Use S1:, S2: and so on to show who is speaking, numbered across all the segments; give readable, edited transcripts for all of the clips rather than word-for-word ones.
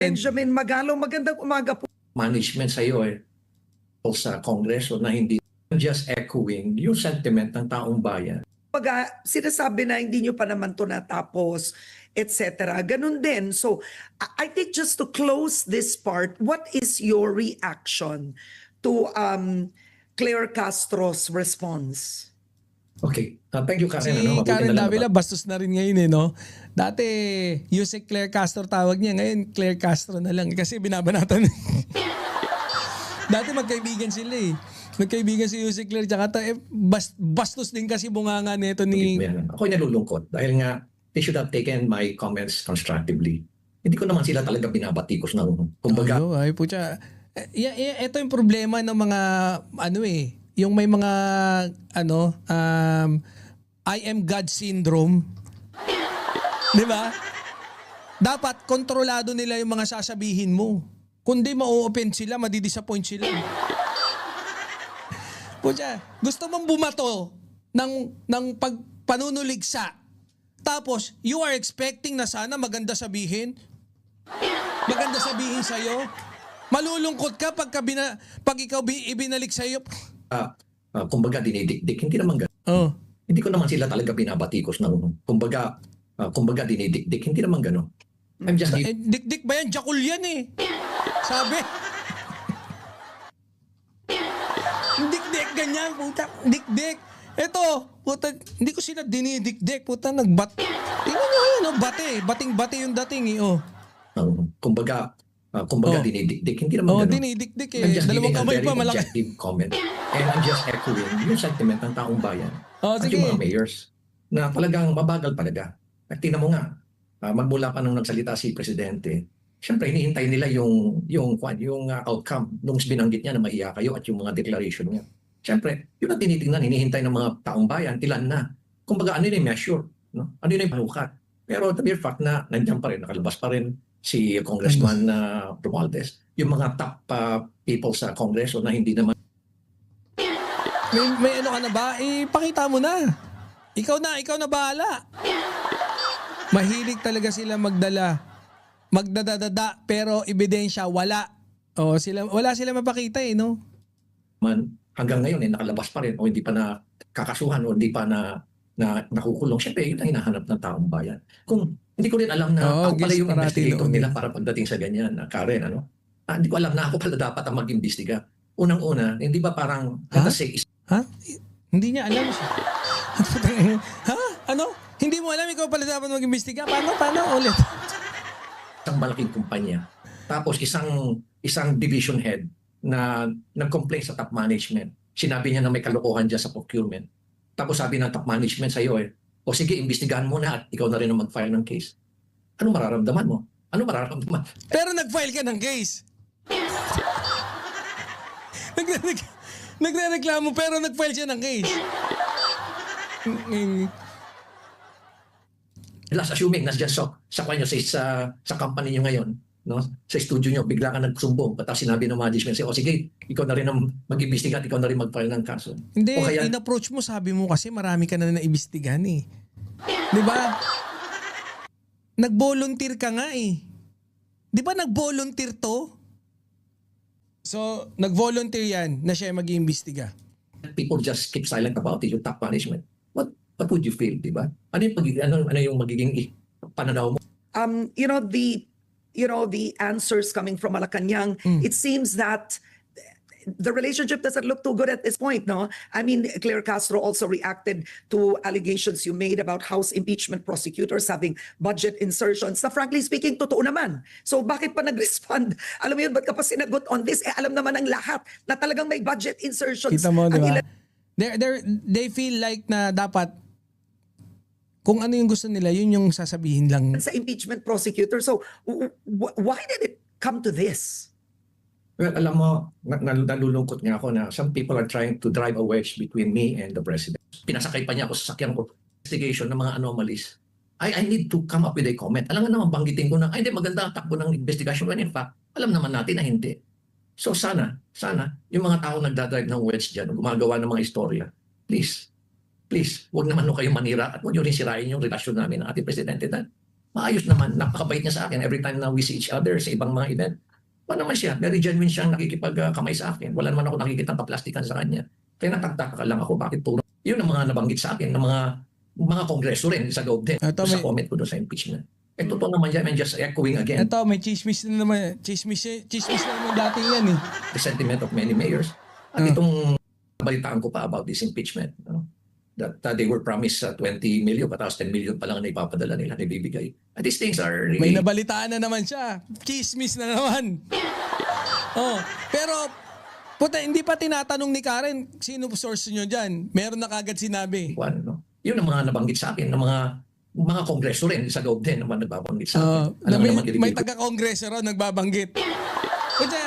S1: Benjamin Magalong, magandang umaga po.
S2: Management sa iyo o sa Kongreso na hindi just echoing yung sentiment ng taong bayan.
S1: Sinasabi na hindi nyo pa naman to natapos, etc. Ganun din. So, I think just to close this part, what is your reaction to Claire Castro's response?
S2: Okay. Thank you, Karen.
S3: Si
S2: Mabuti
S3: Karen
S2: na lang
S3: Davila, bastos na rin ngayon no? Dati, Yusek Claire Castro tawag niya. Ngayon, Claire Castro na lang. Kasi binabanatan. Dati magkaibigan sila eh. Magkaibigan si Yusek Claire. Tsaka bastos din kasi bunganga nito ni...
S2: Ako nalulungkot dahil nga they should have taken my comments constructively. Hindi ko naman sila talaga binabatikos ng kumbaga.
S3: Ay, pucha. Ito yung problema ng mga yung may mga I am God syndrome. 'Di ba? Dapat kontrolado nila yung mga sasabihin mo. Kundi ma-offend sila, madi-disappoint sila. Pucha, gusto mong bumato ng panunuligsa. Tapos, you are expecting na sana maganda sabihin. Maganda sabihin sa'yo. Malulungkot ka pag ikaw ibinalik sa'yo.
S2: Kumbaga dinidikdik, hindi naman gano'n.
S3: Oh.
S2: Hindi ko naman sila talaga binabatikos ng kumbaga dinidikdik, hindi naman gano'n. I'm just
S3: Dikdik ba yan? Jakul yan eh. Sabi. Dikdik ganyan, puta. Dikdik. Ito, puta, hindi ko sila dinidikdik, puta, tingnan nyo yan, bating-bati yung dating eh, oh.
S2: kumbaga dinidikdik, hindi naman
S3: Oh,
S2: gano'n.
S3: dinidikdik
S2: I'm
S3: eh.
S2: just
S3: Dalawang
S2: giving a
S3: kamay
S2: very
S3: pa, malaki.
S2: objective comment. And I'm just echoing yung sentiment ng taong bayan.
S3: Oh,
S2: At
S3: sige.
S2: yung mga mayors na talagang mabagal talaga. At tingnan mo nga, magmula pa nung nagsalita si Presidente, siyempre hinihintay nila yung outcome nung binanggit niya na mahiya kayo at yung mga declaration niya. Siyempre, yun ang tinitingnan, hinihintay ng mga taong bayan, ilan na. Kumbaga, ano yun yung measure? No? Ano yun yung panukat? Pero the mere fact na nandiyan pa rin, nakalabas pa rin si Congressman Romualdez, yung mga top people sa Kongreso na hindi naman
S3: May ano ka na ba? Pakita mo na. Ikaw na bahala. Mahilig talaga sila magdala. Magdadadada, pero ebidensya wala. Wala sila mapakita eh, no?
S2: hanggang ngayon nakalabas pa rin o hindi pa na kakasuhan o hindi pa na nakukulong. Siyempre, yun ang hinahanap ng taong bayan. Kung hindi ko rin alam na ako pala yung investigator nila para pagdating sa ganyan, Karen, hindi ko alam na ako pala dapat ang mag-imbestiga. Unang-una, hindi ba parang,
S3: Ha? Hindi niya alam siya. Ha? Ano? Hindi mo alam ikaw pala dapat mag-imbestiga? Paano ulit?
S2: Isang malaking kumpanya. Tapos isang division head na nag-complain sa top management. Sinabi niya na may kalokohan dyan sa procurement. Tapos sabi ng top management sa iyo o sige, imbestigahan mo na at ikaw na rin ang mag-file ng case. Ano mararamdaman mo? Ano mararamdaman?
S3: Pero nag-file ka ng case. Nagrereklamo pero nag-file siya ng case.
S2: Last assuming nasa sa kanyo sa company niyo ngayon, no? Sa studio niyo bigla ka nagsumbong, tapos sinabi ng management o sige, ikaw na rin ang mag-imbestiga at ikaw na rin mag-file ng kaso.
S3: Hindi, in-approach mo, sabi mo kasi marami ka na naimbestigahan eh. 'Di ba? Nag-volunteer ka nga eh. 'Di ba nag-volunteer to? So, nag-volunteer yan na siya mag-iimbestiga.
S2: People just keep silent about it, yung top management. What would you feel, di ba? Ano yung magiging pananaw mo?
S1: The answers coming from Malacanang, it seems that the relationship doesn't look too good at this point, no? I mean, Claire Castro also reacted to allegations you made about House impeachment prosecutors having budget insertions na frankly speaking, totoo naman. So bakit pa nag-respond? Alam mo yun, ba't ka pa sinagot on this? Alam naman ng lahat na talagang may budget insertions.
S3: Kita mo, di ba? They feel like na dapat kung ano yung gusto nila, yun yung sasabihin lang.
S1: Sa impeachment prosecutor. So why did it come to this?
S2: Well, alam mo, nalulungkot nga ako na some people are trying to drive a wedge between me and the president. Pinasakay pa niya ako sa sakyan ko. Investigation ng mga anomalies. I need to come up with a comment. Alam nga naman, banggitin ko na, hindi, maganda ang takbo ng investigation. When in fact, alam naman natin na hindi. So sana, yung mga tao nagdadrive ng wedge dyan, gumagawa ng mga istorya, please, huwag naman nung kayo manira at huwag nyo rin sirain yung relasyon namin ng ating presidente. Maayos naman, napakabait niya sa akin every time na we see each other sa ibang mga event. Ano naman siya, very genuine siyang nakikipagkamay sa akin. Wala naman ako nakikita kaplastikan sa kanya. Kaya natagtaka lang ako bakit puro. Yun ang mga nabanggit sa akin ng mga kongreso rin sa loob din.
S3: Ito,
S2: Sa
S3: may-
S2: comment ko doon sa impeachment. Eh, totoo naman yan, I'm just echoing again
S3: Ito, may chismis na naman. Chismis na naman dati yan eh.
S2: the sentiment of many mayors. At itong balitaan ko pa about this impeachment, that they were promised 20 million, tapos 10 million pa lang na ipapadala nila, na ibibigay. And these things are really...
S3: May nabalitaan na naman siya. Chismis na naman. Oh, pero puta, hindi pa tinatanong ni Karen sino source niyo diyan. Meron na kagad sinabi.
S2: Yun ang mga nabanggit sa akin ng mga kongreso rin sa loob din naman nagbabanggit sa akin.
S3: Na may,
S2: naman
S3: may
S2: i-reveal ko.
S3: taga-kongreso raw nagbabanggit. Puta,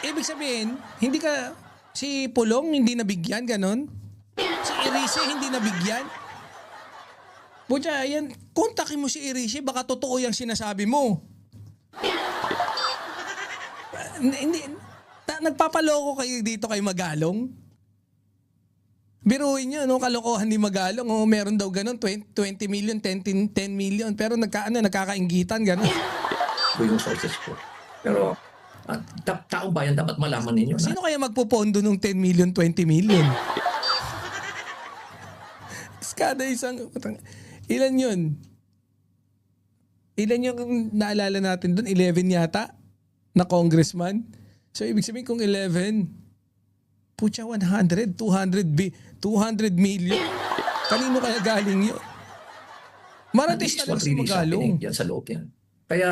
S3: ibig sabihin, hindi ka si Pulong hindi nabigyan ganon? Si Erice hindi nabigyan? Puta, yan, kontakin mo si Erice, baka totoo yung sinasabi mo. Hindi, nagpapaloko kayo dito kay Magalong? Biruin nyo, no? Kalokohan ni Magalong. Oh, meron daw ganun, 20 million, 10 million. Pero nakakainggitan, ganun.
S2: Ito yung sources ko. Pero taong bayan dapat malaman ninyo na
S3: Sino kaya magpupondo ng 10 million, 20 million? Kada isang... Ilan yun? Ilan yung naalala natin doon? 11 yata? Na congressman? So, ibig sabihin kung 11, putya 100, 200 million. Kanino kaya galing yun? Maratis
S2: this is
S3: talaga
S2: what
S3: si
S2: really is happening
S3: Magalong.
S2: yan sa loob yan. Kaya,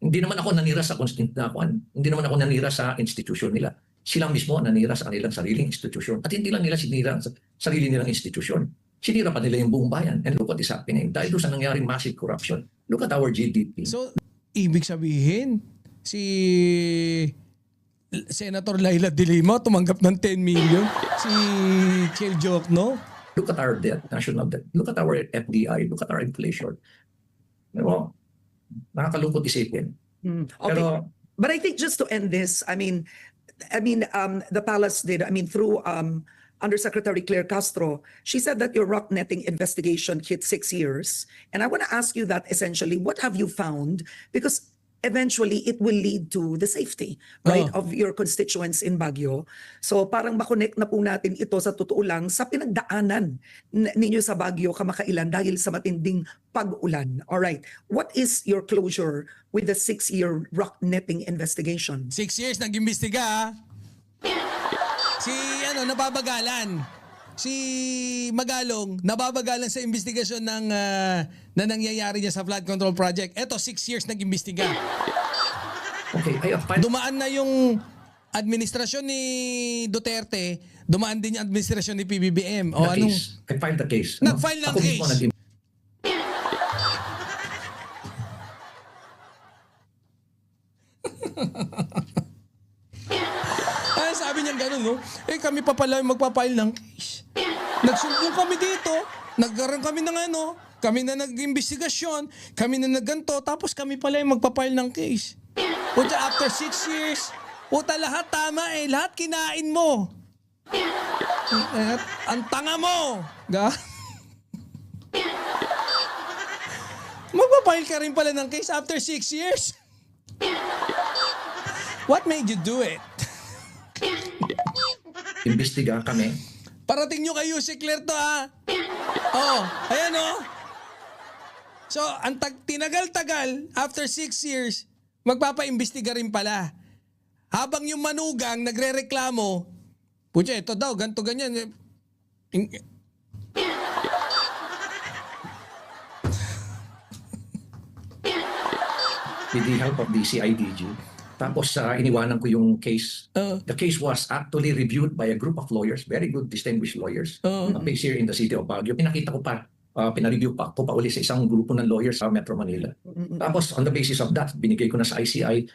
S2: hindi naman ako nanira sa hindi naman ako nanira sa institusyon nila. Sila mismo ang nanira sa kanilang sariling institusyon. At hindi lang nila sinira sa sarili nilang institusyon. Sinira pa nila yung buong bayan. And look what is happening. Dahil doon sa nangyaring massive corruption. Look at our GDP.
S3: So, ibig sabihin, si Senator Laila De Lima tumanggap ng 10 million. Si Chel Jokno.
S2: Look at our debt, national debt. Look at our FDI. Look at our inflation. Pero, nakakalungkot isipin.
S1: Okay.
S2: Pero,
S1: But I think just to end this, the palace did, through Undersecretary Claire Castro, she said that your rock netting investigation hit 6 years. And I want to ask you that essentially, what have you found? Because eventually it will lead to the safety, right, of your constituents in Baguio. So parang makonect na po natin ito sa totoo lang sa pinagdaanan ninyo sa Baguio kamakailan dahil sa matinding pag-ulan. All right. What is your closure with the 6-year rock netting investigation?
S3: 6 years nag-imbestiga ha. Si nababagalan. Si Magalong nababagalan sa investigasyon ng na nangyayari niya sa flood control project. Eto 6 years nag-imbestiga.
S2: okay, I have filed
S3: Dumaan na yung administrasyon ni Duterte, dumaan din yung administrasyon ni PBBM. O
S2: the
S3: anong
S2: case. I filed the case.
S3: Nag-file ng
S2: Ako mismo
S3: case. Sabi niya gano'n, no? Kami pa pala yung magpapile ng case. Nagsumbong kami dito, nagkaroon kami ng kami na nag-imbestigasyon, kami na nagganto, tapos kami pala yung magpapile ng case. Puta, after 6 years, puta, lahat tama lahat kinain mo. Ang tanga mo! Magpapile ka rin pala ng case after 6 years? What made you do it?
S2: Imbestiga kami.
S3: Parating nyo kay Yusek Claire to ha. Oh, ayan oh. So, ang tinagal-tagal, after 6 years, magpapaimbestiga rin pala. Habang yung manugang nagre-reklamo, putya, ito daw, ganto ganyan.
S2: With the help of the CIDG. Tapos iniwanan ko yung case. The case was actually reviewed by a group of lawyers, very good distinguished lawyers, based here in the city of Baguio. Pinakita ko pa, pinareview pa ko pa uli sa isang grupo ng lawyers sa Metro Manila. Tapos on the basis of that, binigay ko na sa ICI